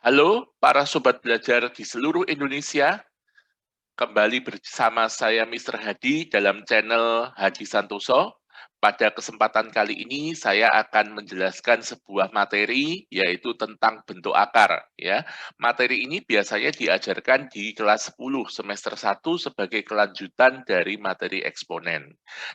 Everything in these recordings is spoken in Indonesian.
Halo para sobat belajar di seluruh Indonesia, kembali bersama saya Mr. Hadi dalam channel Hadi Santoso. Pada kesempatan kali ini saya akan menjelaskan sebuah materi yaitu tentang bentuk akar ya. Materi ini biasanya diajarkan di kelas 10 semester 1 sebagai kelanjutan dari materi eksponen.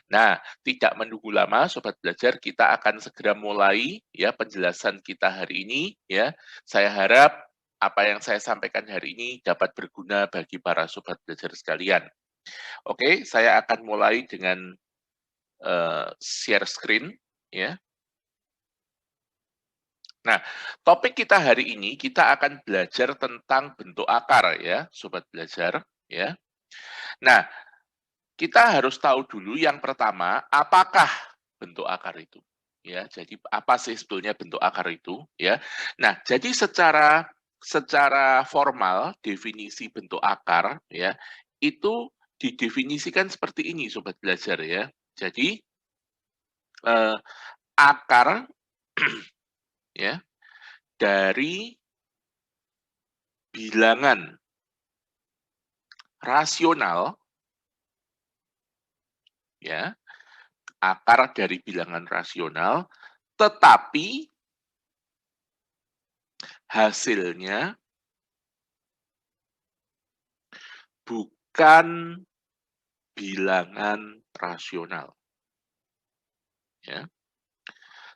Nah, tidak menunggu lama sobat belajar, kita akan segera mulai ya penjelasan kita hari ini ya. Saya harap apa yang saya sampaikan hari ini dapat berguna bagi para sobat belajar sekalian. Oke, saya akan mulai dengan share screen ya. Nah, topik kita hari ini kita akan belajar tentang bentuk akar ya, sobat belajar ya. Nah, kita harus tahu dulu yang pertama, apakah bentuk akar itu? Ya, jadi apa sih sebetulnya bentuk akar itu ya? Nah, jadi secara formal definisi bentuk akar ya, itu didefinisikan seperti ini sobat belajar ya. Jadi eh, akar ya dari bilangan rasional ya, akar dari bilangan rasional tetapi hasilnya bukan bilangan rasional ya.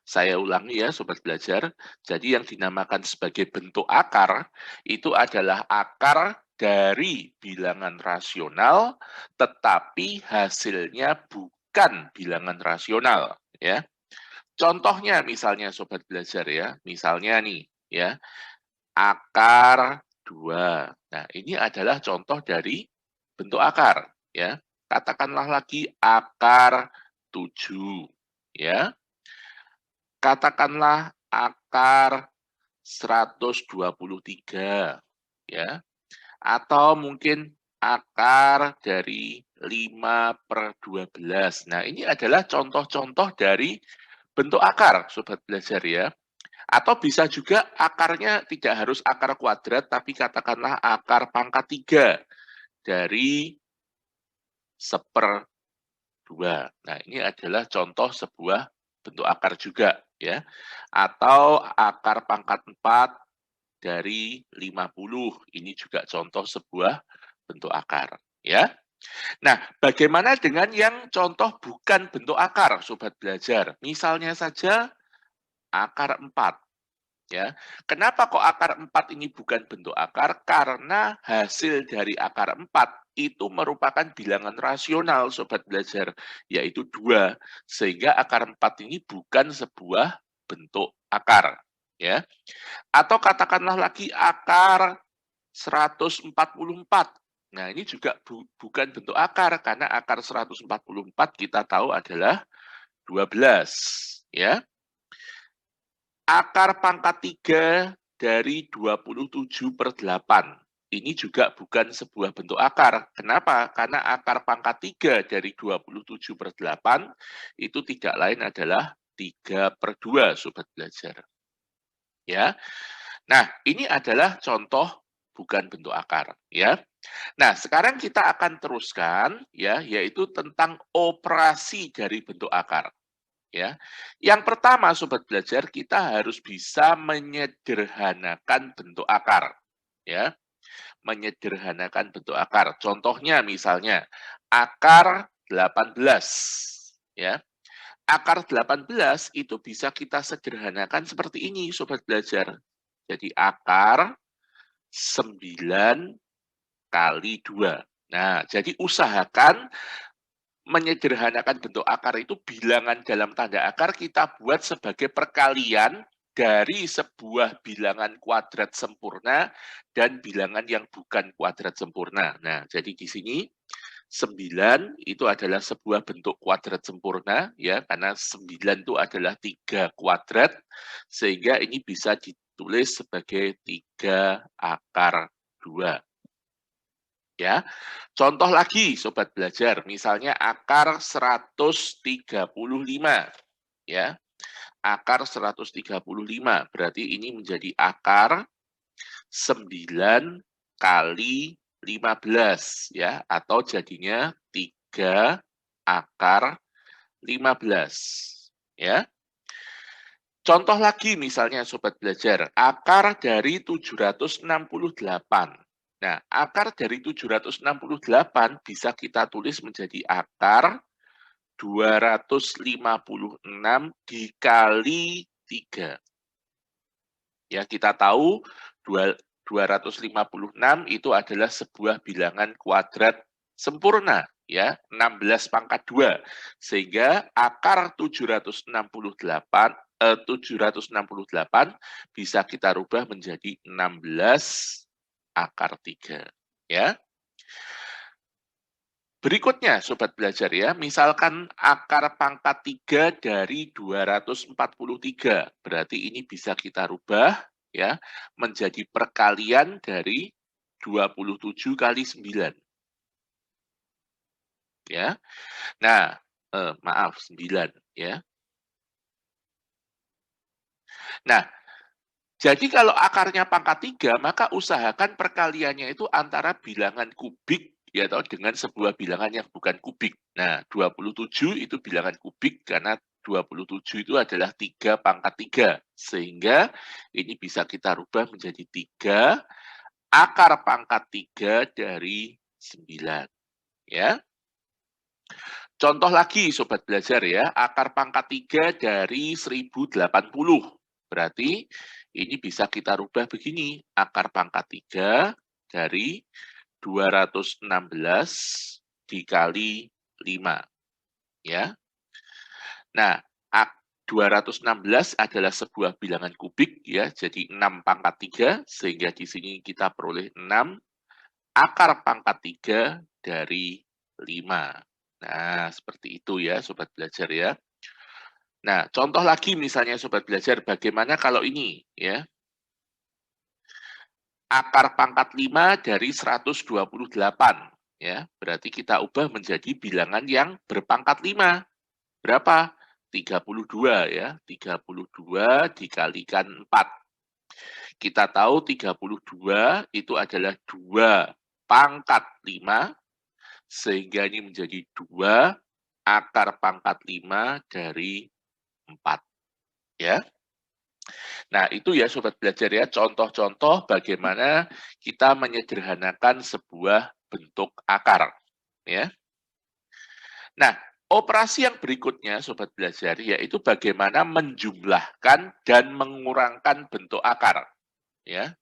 Saya ulangi ya sobat belajar. Jadi yang dinamakan sebagai bentuk akar itu adalah akar dari bilangan rasional tetapi hasilnya bukan bilangan rasional ya. Contohnya misalnya sobat belajar ya. Misalnya nih ya, akar 2. Nah, ini adalah contoh dari bentuk akar ya. Katakanlah lagi akar 7 ya. Katakanlah akar 123 ya, atau mungkin akar dari 5/12. Nah, ini adalah contoh-contoh dari bentuk akar, sobat belajar ya. Atau bisa juga akarnya tidak harus akar kuadrat, tapi katakanlah akar pangkat 3 dari 1/2. Nah, ini adalah contoh sebuah bentuk akar juga ya. Atau akar pangkat 4 dari 50. Ini juga contoh sebuah bentuk akar ya. Nah, bagaimana dengan yang contoh bukan bentuk akar, sobat belajar? Misalnya saja akar 4 ya. Kenapa kok akar 4 ini bukan bentuk akar? Karena hasil dari akar 4 itu merupakan bilangan rasional, sobat belajar, yaitu 2. Sehingga akar 4 ini bukan sebuah bentuk akar. Ya. Atau katakanlah lagi akar 144. Nah, ini juga bukan bentuk akar, karena akar 144 kita tahu adalah 12. Ya. Akar pangkat 3 dari 27/8. Ini juga bukan sebuah bentuk akar. Kenapa? Karena akar pangkat 3 dari 27/8 itu tidak lain adalah 3/2, sobat belajar. Ya. Nah, ini adalah contoh bukan bentuk akar, ya. Nah, sekarang kita akan teruskan ya, yaitu tentang operasi dari bentuk akar. Ya. Yang pertama sobat belajar, kita harus bisa menyederhanakan bentuk akar. Ya. Menyederhanakan bentuk akar. Contohnya misalnya akar 18 ya. Akar 18 itu bisa kita sederhanakan seperti ini sobat belajar. Jadi akar 9 kali 2. Nah, jadi usahakan menyederhanakan bentuk akar itu bilangan dalam tanda akar kita buat sebagai perkalian dari sebuah bilangan kuadrat sempurna dan bilangan yang bukan kuadrat sempurna. Nah, jadi di sini 9 itu adalah sebuah bentuk kuadrat sempurna ya, karena 9 itu adalah 3 kuadrat sehingga ini bisa ditulis sebagai 3 akar 2. Ya. Contoh lagi sobat belajar, misalnya akar 135 ya. Akar 135 berarti ini menjadi akar 9 kali 15 ya, atau jadinya 3 akar 15 ya. Contoh lagi misalnya Sobat Belajar, akar dari 768. Nah, akar dari 768 bisa kita tulis menjadi akar 256 dikali 3. Ya, kita tahu 256 itu adalah sebuah bilangan kuadrat sempurna, ya, 16 pangkat 2. Sehingga akar 768 bisa kita rubah menjadi 16 akar 3, ya. Berikutnya, Sobat Belajar ya, misalkan akar pangkat 3 dari 243. Berarti ini bisa kita rubah ya menjadi perkalian dari 27 kali 9. Ya. Nah, maaf 9 ya. Nah, jadi kalau akarnya pangkat 3, maka usahakan perkaliannya itu antara bilangan kubik ya atau dengan sebuah bilangan yang bukan kubik. Nah, 27 itu bilangan kubik karena 27 itu adalah 3 pangkat 3. Sehingga ini bisa kita rubah menjadi 3 akar pangkat 3 dari 9. Ya. Contoh lagi Sobat Belajar ya, akar pangkat 3 dari 1080. Berarti ini bisa kita rubah begini, akar pangkat 3 dari 216 dikali 5. Ya. Nah, 216 adalah sebuah bilangan kubik ya, jadi 6 pangkat 3 sehingga di sini kita peroleh 6 akar pangkat 3 dari 5. Nah, seperti itu ya Sobat Belajar ya. Nah, contoh lagi misalnya Sobat Belajar, bagaimana kalau ini ya. Akar pangkat 5 dari 128 ya. Berarti kita ubah menjadi bilangan yang berpangkat 5. Berapa? 32 ya. 32 dikalikan 4. Kita tahu 32 itu adalah 2 pangkat 5 sehingga ini menjadi 2 akar pangkat 5 dari 4 ya. Nah, itu ya Sobat Belajar ya, contoh-contoh bagaimana kita menyederhanakan sebuah bentuk akar. Ya. Nah, operasi yang berikutnya Sobat Belajar yaitu bagaimana menjumlahkan dan mengurangkan bentuk akar. Ya.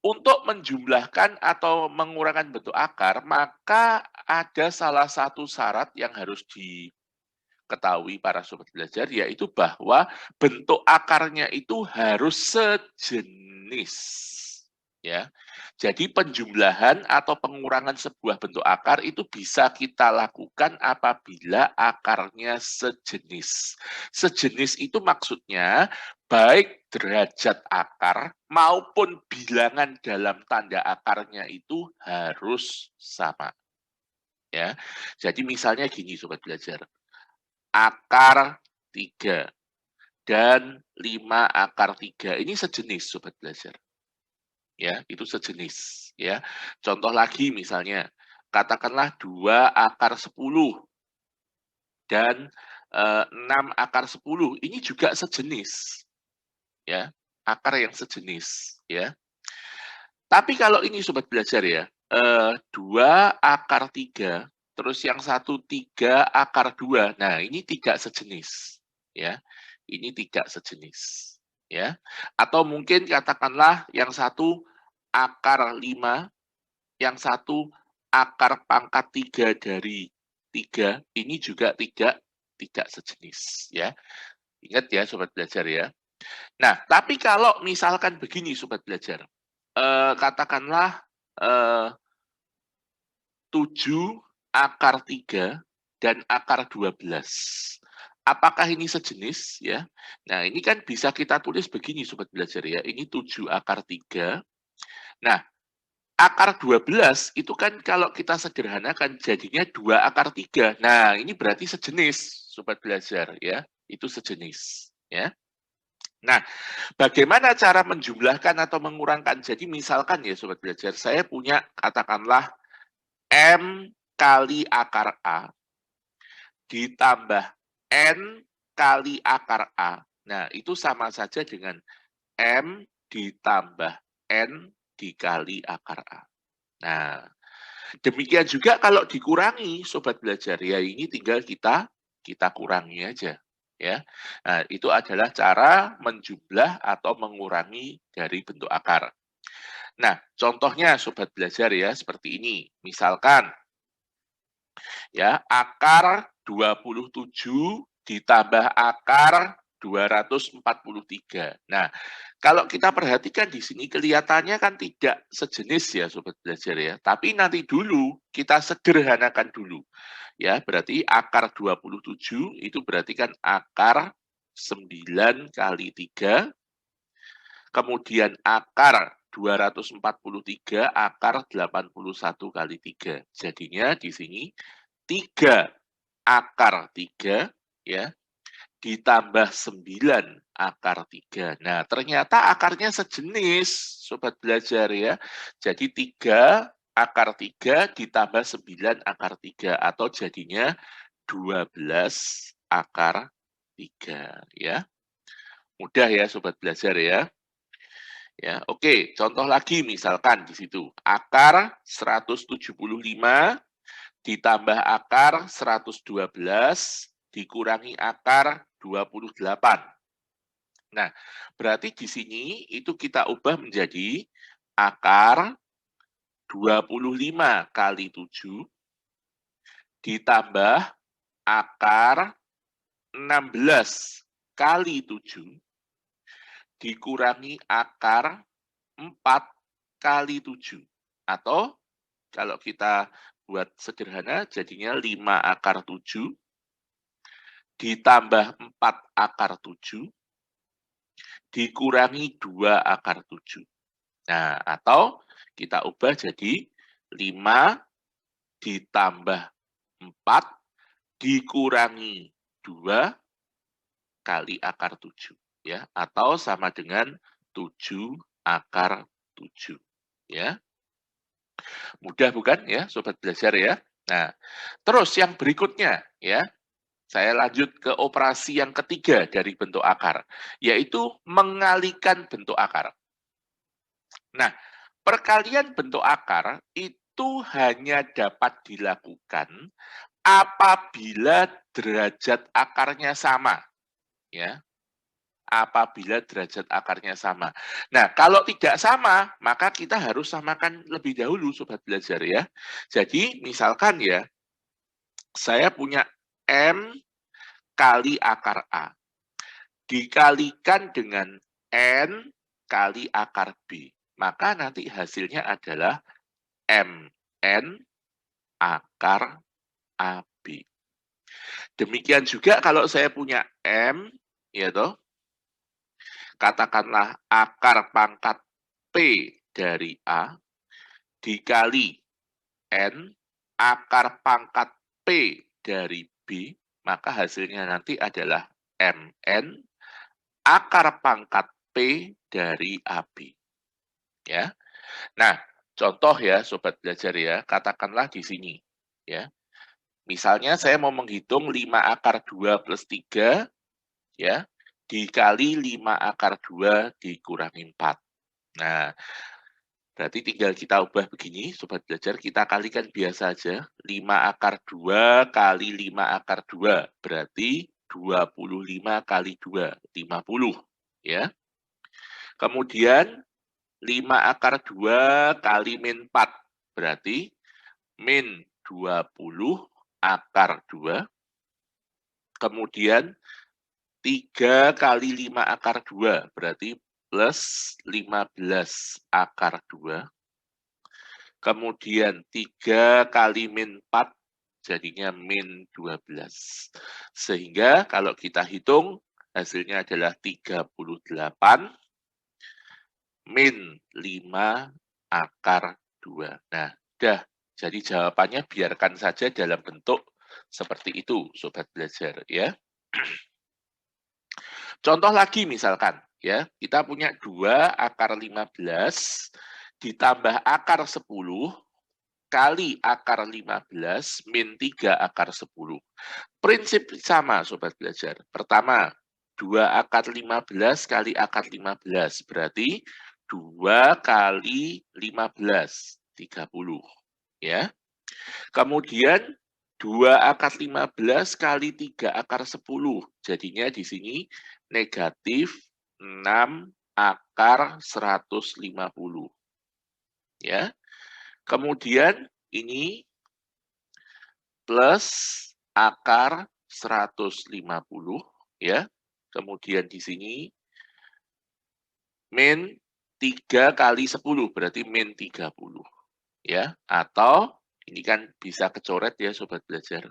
Untuk menjumlahkan atau mengurangkan bentuk akar, maka ada salah satu syarat yang harus diketahui para Sobat Belajar, yaitu bahwa bentuk akarnya itu harus sejenis. Ya, jadi penjumlahan atau pengurangan sebuah bentuk akar itu bisa kita lakukan apabila akarnya sejenis. Sejenis itu maksudnya baik derajat akar maupun bilangan dalam tanda akarnya itu harus sama. Ya, jadi misalnya gini Sobat Belajar, akar 3 dan 5 akar 3 ini sejenis Sobat Belajar. Ya, itu sejenis ya. Contoh lagi misalnya, katakanlah 2 akar 10 dan 6 akar 10 ini juga sejenis. Ya, akar yang sejenis ya. Tapi kalau ini Sobat Belajar ya, 2 akar 3 terus yang satu 3 akar 2. Nah, ini tidak sejenis ya. Ini tidak sejenis ya. Atau mungkin katakanlah yang satu akar 5, yang satu akar pangkat 3 dari 3, ini juga tidak sejenis ya. Ingat ya Sobat Belajar ya. Nah, tapi kalau misalkan begini Sobat Belajar, katakanlah 7 akar 3 dan akar 12. Apakah ini sejenis ya? Nah, ini kan bisa kita tulis begini Sobat Belajar ya. Ini 7 akar 3. Nah, akar 12 itu kan kalau kita sederhanakan jadinya 2 akar 3. Nah, ini berarti sejenis Sobat Belajar ya. Itu sejenis ya. Nah, bagaimana cara menjumlahkan atau mengurangkan? Jadi misalkan ya Sobat Belajar, saya punya katakanlah M kali akar A ditambah N kali akar A. Nah, itu sama saja dengan M ditambah N dikali akar A. Nah, demikian juga kalau dikurangi Sobat Belajar, ya ini tinggal kita kurangi aja. Ya, nah, itu adalah cara menjumlah atau mengurangi dari bentuk akar. Nah, contohnya Sobat Belajar ya, seperti ini. Misalkan, ya, akar 27 ditambah akar 243. Nah, kalau kita perhatikan di sini kelihatannya kan tidak sejenis ya Sobat Belajar ya. Tapi nanti dulu kita sederhanakan dulu. Ya, berarti akar 27 itu berarti kan akar 9 kali 3, kemudian akar 243 akar 81 kali 3. Jadinya di sini 3 akar 3 ya ditambah 9 akar 3. Nah, ternyata akarnya sejenis Sobat Belajar ya. Jadi 3 akar 3 ditambah 9 akar 3 atau jadinya 12 akar 3 ya. Mudah ya Sobat Belajar ya. Ya, oke, contoh lagi misalkan di situ akar 175 ditambah akar 112 dikurangi akar 28. Nah, berarti di sini itu kita ubah menjadi akar 25 kali 7 ditambah akar 16 kali 7 dikurangi akar 4 kali 7. Atau kalau kita buat sederhana jadinya 5 akar 7 ditambah 4 akar 7 dikurangi 2 akar 7. Nah, atau kita ubah jadi 5 ditambah 4 dikurangi 2 kali akar 7. Ya, atau sama dengan 7 akar 7. Ya. Mudah bukan ya Sobat Belajar ya? Nah, terus yang berikutnya ya, saya lanjut ke operasi yang ketiga dari bentuk akar, yaitu mengalihkan bentuk akar. Nah, perkalian bentuk akar itu hanya dapat dilakukan apabila derajat akarnya sama, ya. Apabila derajat akarnya sama. Nah, kalau tidak sama, maka kita harus samakan lebih dahulu, Sobat Belajar ya. Jadi, misalkan ya, saya punya M kali akar A, dikalikan dengan N kali akar B. Maka nanti hasilnya adalah MN akar AB. Demikian juga kalau saya punya M, ya toh, katakanlah akar pangkat P dari A dikali N akar pangkat P dari B, maka hasilnya nanti adalah MN akar pangkat P dari AB. Ya. Nah, contoh ya Sobat Belajar ya, katakanlah di sini ya. Misalnya saya mau menghitung 5 akar 2 plus 3 ya, dikali 5 akar 2 dikurangi 4. Nah, berarti tinggal kita ubah begini, Sobat Belajar, kita kalikan biasa aja. 5 akar 2 kali 5 akar 2, berarti 25 kali 2, 50. Ya. Kemudian 5 akar 2 kali min 4, berarti min 20 akar 2. Kemudian 3 kali 5 akar 2, berarti plus 15 akar 2. Kemudian 3 kali min 4, jadinya min 12. Sehingga kalau kita hitung, hasilnya adalah 38 min 5 akar 2. Nah, udah. Jadi jawabannya biarkan saja dalam bentuk seperti itu, Sobat Belajar ya. Contoh lagi misalkan, ya. Kita punya 2 akar 15 ditambah akar 10 kali akar 15 min 3 akar 10. Prinsip sama, Sobat Belajar. Pertama, 2 akar 15 kali akar 15. Berarti 2 kali 15, 30. Ya. Kemudian 2 akar 15 kali 3 akar 10. Jadinya di sini negatif 6 akar 150. Ya. Kemudian ini plus akar 150 ya. Kemudian di sini min 3 kali 10 berarti min 30 ya. Atau ini kan bisa kecoret ya Sobat Belajar.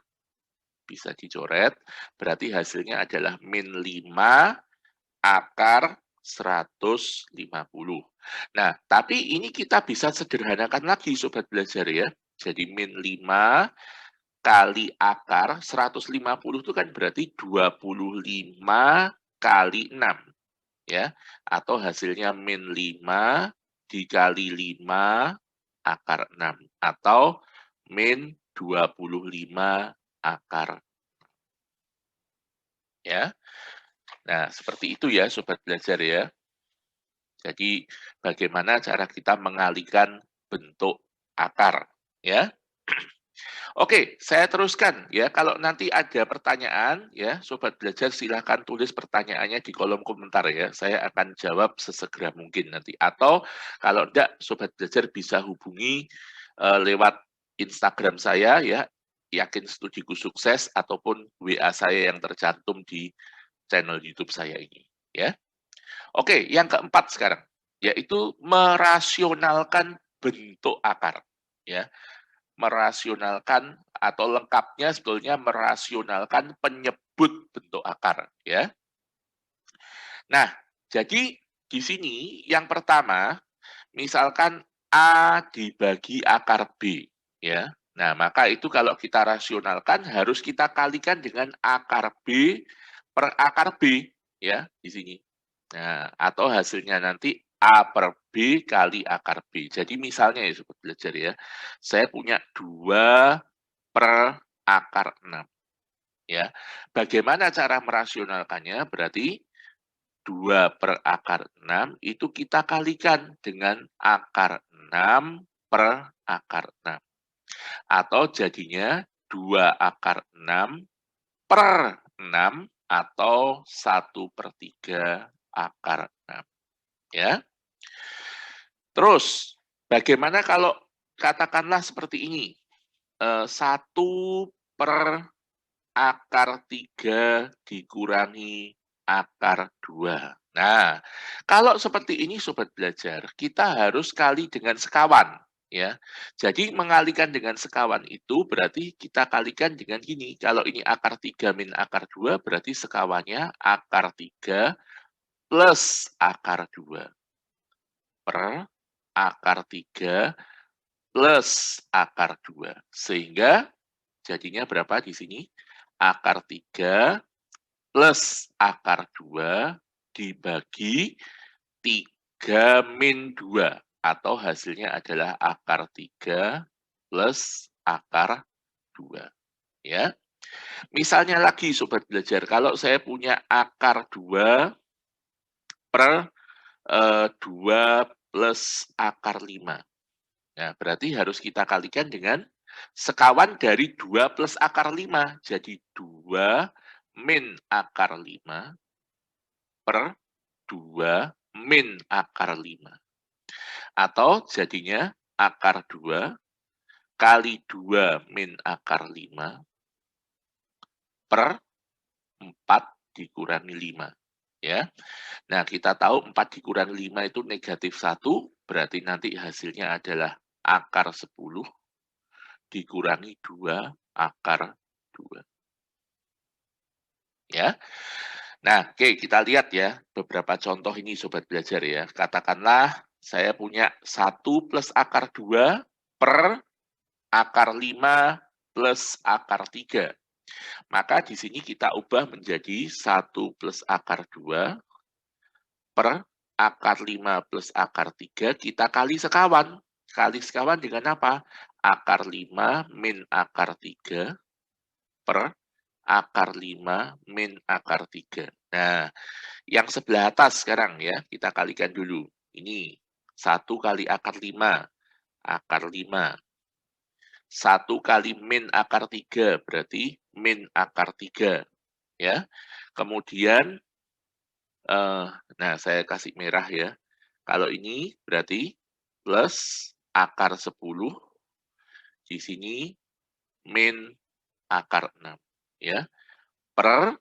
Bisa dicoret, berarti hasilnya adalah min 5 akar 150. Nah, tapi ini kita bisa sederhanakan lagi Sobat Belajar ya. Jadi min 5 kali akar 150 itu kan berarti 25 kali 6 ya. Atau hasilnya min 5 dikali 5 akar 6 atau min 25 akar ya. Nah, seperti itu ya Sobat Belajar ya. Jadi bagaimana cara kita mengalihkan bentuk akar ya. Oke, saya teruskan ya. Kalau nanti ada pertanyaan ya, Sobat Belajar silahkan tulis pertanyaannya di kolom komentar ya. Saya akan jawab sesegera mungkin nanti. Atau kalau enggak, Sobat Belajar bisa hubungi lewat Instagram saya ya, Yakin Studiku Sukses, ataupun WA saya yang tercantum di channel YouTube saya ini ya. Oke, yang keempat sekarang, yaitu merasionalkan bentuk akar ya. Merasionalkan atau lengkapnya sebetulnya merasionalkan penyebut bentuk akar ya. Nah, jadi di sini yang pertama misalkan A dibagi akar B ya. Nah, maka itu kalau kita rasionalkan harus kita kalikan dengan akar B per akar B ya di sini. Nah, atau hasilnya nanti A per B kali akar B. Jadi misalnya ya Sobat Belajar ya, saya punya 2 per akar 6. Ya. Bagaimana cara merasionalkannya? Berarti 2 per akar 6 itu kita kalikan dengan akar 6 per akar 6. Atau jadinya 2 akar 6 per 6 atau 1 per 3 akar 6. Ya. Terus, bagaimana kalau katakanlah seperti ini, 1 per akar 3 dikurangi akar 2. Nah, kalau seperti ini Sobat Belajar, kita harus kali dengan sekawan. Ya, jadi mengalihkan dengan sekawan itu berarti kita kalikan dengan gini. Kalau ini akar 3 min akar 2 berarti sekawannya akar 3 plus akar 2 per akar 3 plus akar 2. Sehingga jadinya berapa di sini? Akar 3 plus akar 2 dibagi 3 min 2. Atau hasilnya adalah akar 3 plus akar 2. Ya. Misalnya lagi Sobat Belajar, kalau saya punya akar 2 per 2 plus akar 5. Nah, berarti harus kita kalikan dengan sekawan dari 2 plus akar 5. Jadi 2 min akar 5 per 2 min akar 5. Atau jadinya akar 2 kali 2 min akar 5 per 4 dikurangi 5. Ya. Nah, kita tahu 4 dikurangi 5 itu negatif 1, berarti nanti hasilnya adalah akar 10 dikurangi 2 akar 2. Ya. Nah, oke, kita lihat ya beberapa contoh ini Sobat Belajar ya. Katakanlah saya punya 1 plus akar 2 per akar 5 plus akar 3. Maka di sini kita ubah menjadi 1 plus akar 2 per akar 5 plus akar 3 kita kali sekawan. Kali sekawan dengan apa? Akar 5 min akar 3 per akar 5 min akar 3. Nah, yang sebelah atas sekarang ya, kita kalikan dulu. Ini 1 kali akar 5, akar 5. 1 kali min akar 3, berarti min akar 3. Ya. Kemudian, nah saya kasih merah ya. Kalau ini berarti plus akar 10, di sini min akar 6. Ya. Per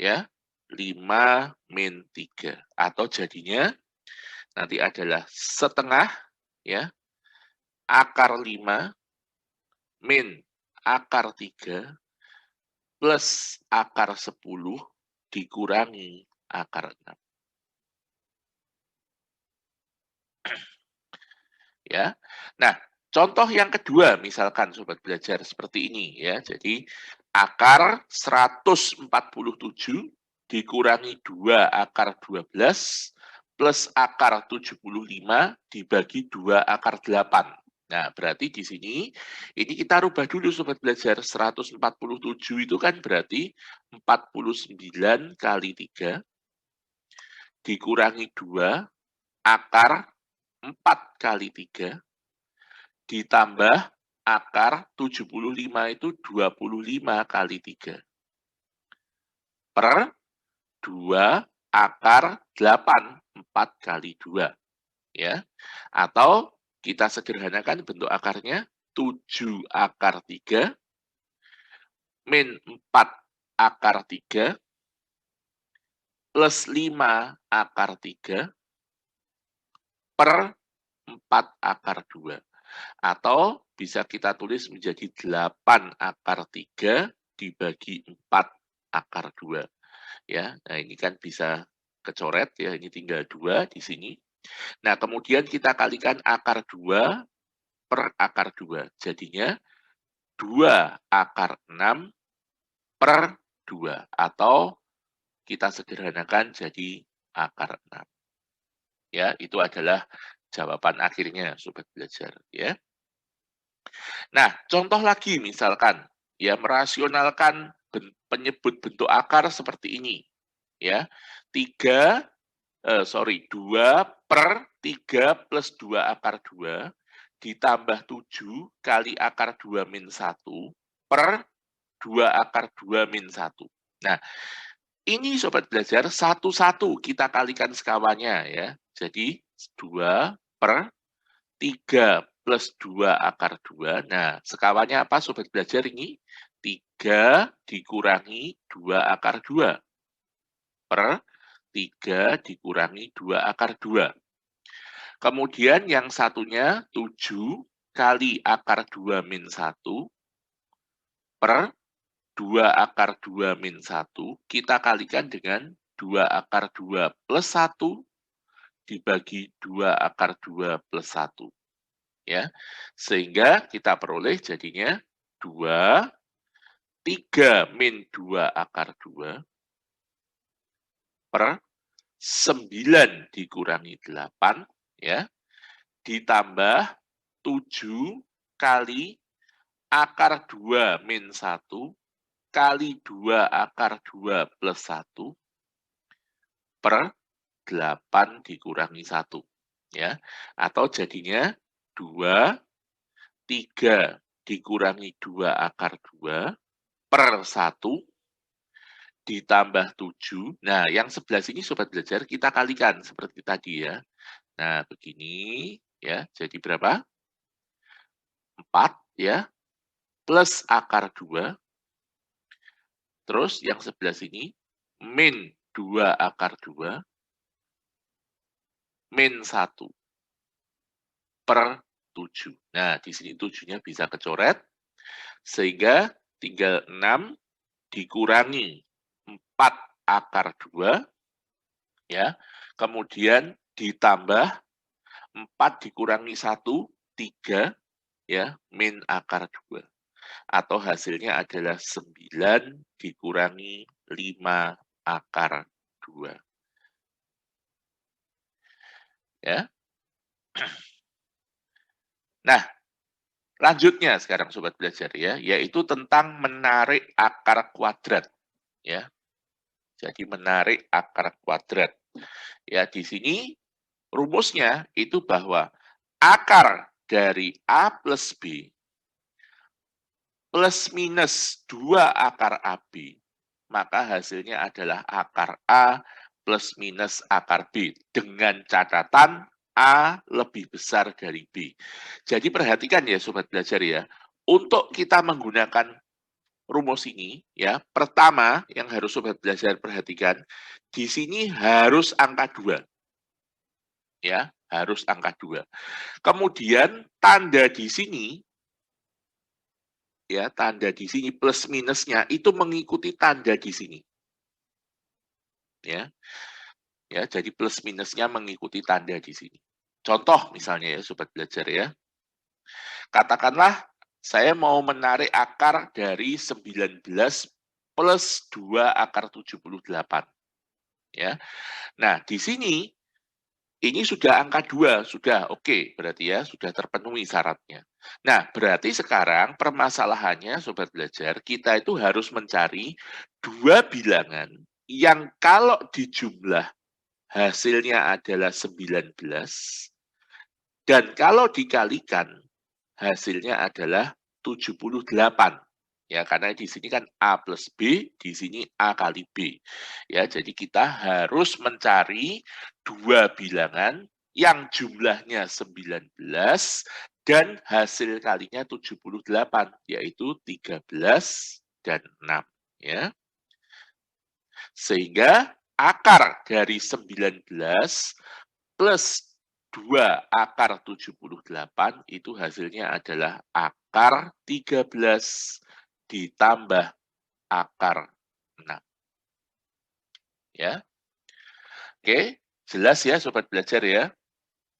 ya 5 min 3. Atau jadinya nanti adalah setengah ya akar 5 min akar 3 plus akar 10 dikurangi akar 6. Ya. Nah, contoh yang kedua misalkan sobat belajar seperti ini ya. Jadi akar 147 dikurangi 2 akar 12 plus akar 75 dibagi 2 akar 8. Nah, berarti di sini ini kita rubah dulu sobat belajar. 147 itu kan berarti 49 kali 3 dikurangi 2 akar 4 kali 3 ditambah akar 75 itu 25 kali 3 per 2 akar 8, 4 kali 2. Ya. Atau kita sederhanakan bentuk akarnya 7 akar 3 min 4 akar 3 plus 5 akar 3 per 4 akar 2. Atau bisa kita tulis menjadi 8 akar 3 dibagi 4 akar 2. Ya, nah ini kan bisa kecoret ya, ini tinggal 2 di sini. Nah, kemudian kita kalikan akar 2 per akar 2. Jadinya 2 akar 6 per 2. Atau kita sederhanakan jadi akar 6. Ya, itu adalah jawaban akhirnya sobat belajar ya. Nah, contoh lagi misalkan ya merasionalkan penyebut bentuk akar seperti ini ya. 2 per 3 plus 2 akar 2 ditambah 7 kali akar 2 min 1 per 2 akar 2 min 1. Nah, ini sobat belajar satu-satu kita kalikan sekawannya ya. Jadi 2 per 3 plus 2 akar 2. Nah, sekawannya apa sobat belajar ini? 3 dikurangi 2 akar 2 per 3 dikurangi 2 akar 2. Kemudian yang satunya 7 kali akar 2 min 1 per 2 akar 2 min 1, kita kalikan dengan 2 akar 2 plus 1 dibagi 2 akar 2 plus 1. Ya, sehingga kita peroleh jadinya 2, 3 min 2 akar 2 per 9 dikurangi 8, ya, ditambah 7 kali akar 2 min 1 kali 2 akar 2 plus 1 per 8 dikurangi 1. Ya, atau jadinya 2, 3 dikurangi 2 akar 2 per 1 ditambah 7. Nah, yang sebelah sini sobat belajar kita kalikan seperti tadi ya. Nah, begini ya. Jadi berapa? 4 ya. Plus akar 2. Terus yang sebelah sini min 2 akar 2 min 1 per 7. Nah, di sini 7-nya bisa kecoret sehingga tinggal 6 dikurangi 4 akar 2 ya. Kemudian ditambah 4 dikurangi 1, 3 ya, min akar 2. Atau hasilnya adalah 9 dikurangi 5 akar 2. ya. Nah, lanjutnya sekarang sobat belajar ya, yaitu tentang menarik akar kuadrat ya. Jadi menarik akar kuadrat. Ya, di sini rumusnya itu bahwa akar dari A plus B plus minus 2 akar AB, maka hasilnya adalah akar A plus minus akar B dengan catatan A lebih besar dari B. Jadi perhatikan ya sobat belajar ya, untuk kita menggunakan rumus ini ya, pertama yang harus sobat belajar perhatikan, di sini harus angka 2 ya, harus angka 2. Kemudian tanda di sini ya, tanda di sini plus minusnya itu mengikuti tanda di sini. Ya. Ya, jadi plus minusnya mengikuti tanda di sini. Contoh misalnya ya sobat belajar ya. Katakanlah saya mau menarik akar dari 19 plus 2 akar 78. Ya. Nah, di sini ini sudah angka 2, sudah oke, berarti ya sudah terpenuhi syaratnya. Nah, berarti sekarang permasalahannya Sobat Belajar, kita itu harus mencari dua bilangan yang kalau dijumlah hasilnya adalah 19 dan kalau dikalikan hasilnya adalah 78. Ya, karena di sini kan A plus B, di sini A kali B. Ya, jadi kita harus mencari dua bilangan yang jumlahnya 19 dan hasil kalinya 78, yaitu 13 dan 6. Ya. Sehingga akar dari 19 plus 2 akar 78 itu hasilnya adalah akar 13 ditambah akar 6. Ya. Oke, jelas ya sobat belajar ya.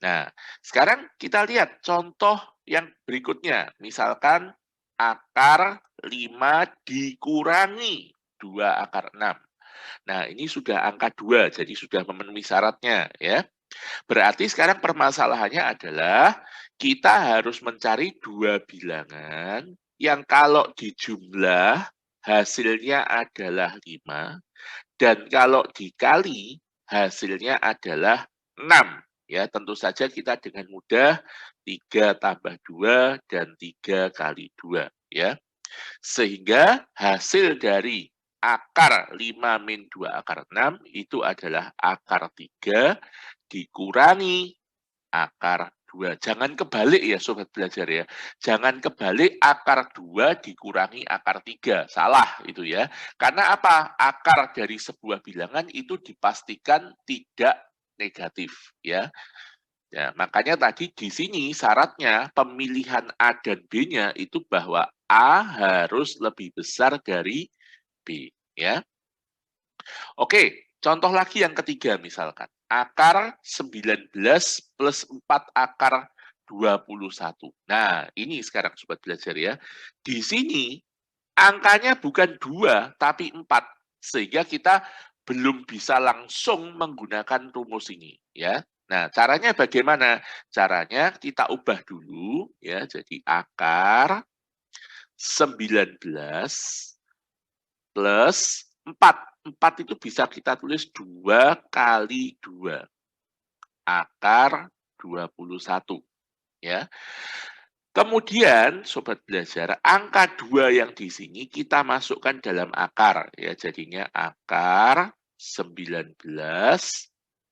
Nah, sekarang kita lihat contoh yang berikutnya. Misalkan akar 5 dikurangi 2 akar 6. Nah, ini sudah angka 2, jadi sudah memenuhi syaratnya ya. Berarti sekarang permasalahannya adalah kita harus mencari dua bilangan yang kalau dijumlah hasilnya adalah 5 dan kalau dikali hasilnya adalah 6. Ya, tentu saja kita dengan mudah 3 tambah 2 dan 3 kali 2 ya. Sehingga hasil dari akar 5 min 2 akar 6 itu adalah akar 3 dikurangi akar 2. Jangan kebalik ya Sobat Belajar ya. Jangan kebalik akar 2 dikurangi akar 3. Salah itu ya. Karena apa? Akar dari sebuah bilangan itu dipastikan tidak negatif ya. Ya, makanya tadi di sini syaratnya pemilihan A dan B-nya itu bahwa A harus lebih besar dari B ya. Oke, contoh lagi yang ketiga misalkan. Akar 19 plus 4 akar 21. Nah, ini sekarang Sobat Belajar ya. Di sini angkanya bukan 2, tapi 4. Sehingga kita belum bisa langsung menggunakan rumus ini. Ya. Nah, caranya bagaimana? Caranya kita ubah dulu. Ya, jadi akar 19 plus 4. 4 itu bisa kita tulis 2 kali 2. Akar 21. Ya. Kemudian, Sobat Belajar, angka 2 yang di sini kita masukkan dalam akar. Ya, jadinya akar 19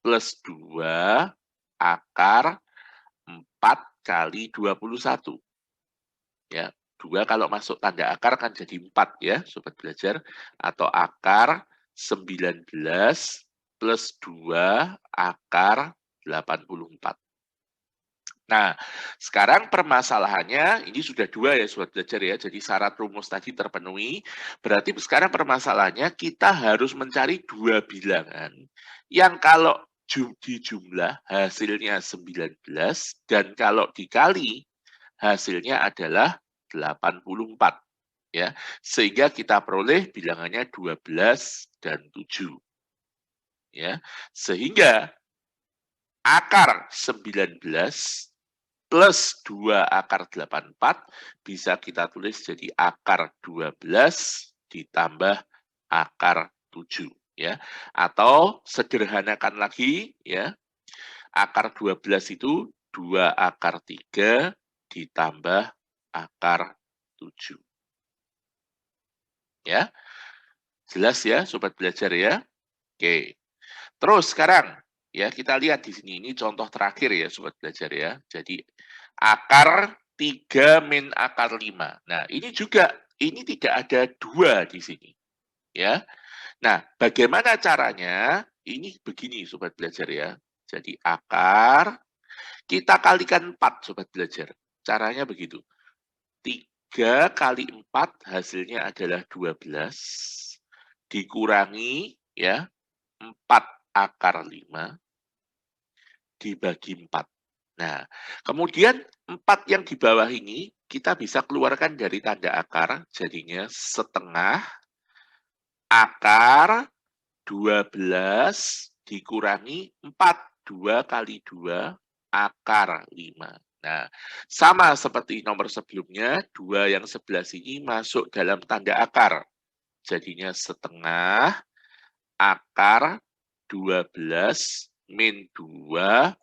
plus 2 akar 4 kali 21. Ya, 2 kalau masuk tanda akar kan jadi 4 ya, Sobat Belajar. Atau akar 19 plus 2 akar 84. Nah, sekarang permasalahannya, ini sudah 2 ya Sobat Belajar ya, jadi syarat rumus tadi terpenuhi. Berarti sekarang permasalahannya kita harus mencari dua bilangan yang kalau dijumlah hasilnya 19 dan kalau dikali hasilnya adalah 84 ya. Sehingga kita peroleh bilangannya 12 dan 7 ya. Sehingga akar 19 plus 2 akar 84 bisa kita tulis jadi akar 12 ditambah akar 7 ya. Atau sederhanakan lagi ya. Akar 12 itu 2 akar 3 ditambah akar 7. Ya. Jelas ya sobat belajar ya? Oke. Terus sekarang ya kita lihat di sini ini contoh terakhir ya sobat belajar ya. Jadi akar 3 min akar 5. Nah, ini juga ini tidak ada 2 di sini ya. Nah, bagaimana caranya? Ini begini sobat belajar ya. Jadi akar kita kalikan 4 sobat belajar. Caranya begitu. 3 kali 4 hasilnya adalah 12 dikurangi ya 4 akar 5 dibagi 4. Nah, kemudian 4 yang di bawah ini kita bisa keluarkan dari tanda akar, jadinya setengah akar 12 dikurangi 4. 2 kali 2 akar 5. Nah, sama seperti nomor sebelumnya, 2 yang sebelah sini masuk dalam tanda akar. Jadinya setengah akar 12 min 2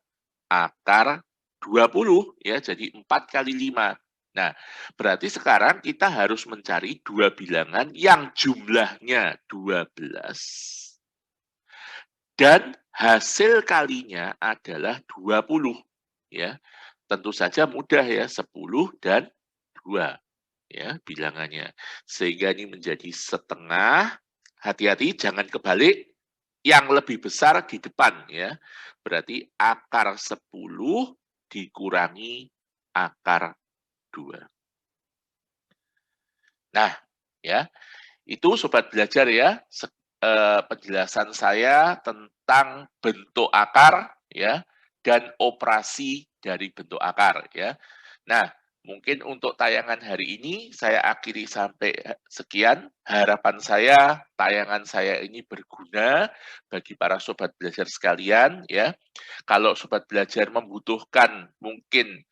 akar 20 ya, jadi 4 kali 5. Nah, berarti sekarang kita harus mencari dua bilangan yang jumlahnya 12 dan hasil kalinya adalah 20 ya. Tentu saja mudah ya, 10 dan 2 ya bilangannya. Sehingga ini menjadi setengah. Hati-hati jangan kebalik, yang lebih besar di depan ya. Berarti akar 10 dikurangi akar 2. Nah, ya, itu sobat belajar ya, penjelasan saya tentang bentuk akar ya dan operasi dari bentuk akar ya. Nah, mungkin untuk tayangan hari ini saya akhiri sampai sekian. Harapan saya tayangan saya ini berguna bagi para sobat belajar sekalian ya. Kalau sobat belajar membutuhkan mungkin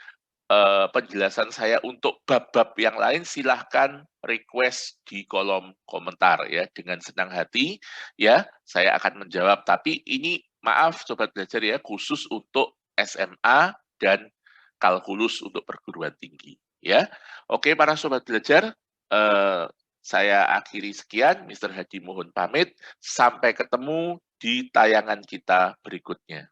penjelasan saya untuk bab-bab yang lain, silahkan request di kolom komentar ya. Dengan senang hati ya, saya akan menjawab. Tapi ini maaf sobat belajar ya, khusus untuk SMA dan kalkulus untuk perguruan tinggi ya. Oke para sobat belajar, saya akhiri sekian. Mr. Hadi mohon pamit. Sampai ketemu di tayangan kita berikutnya.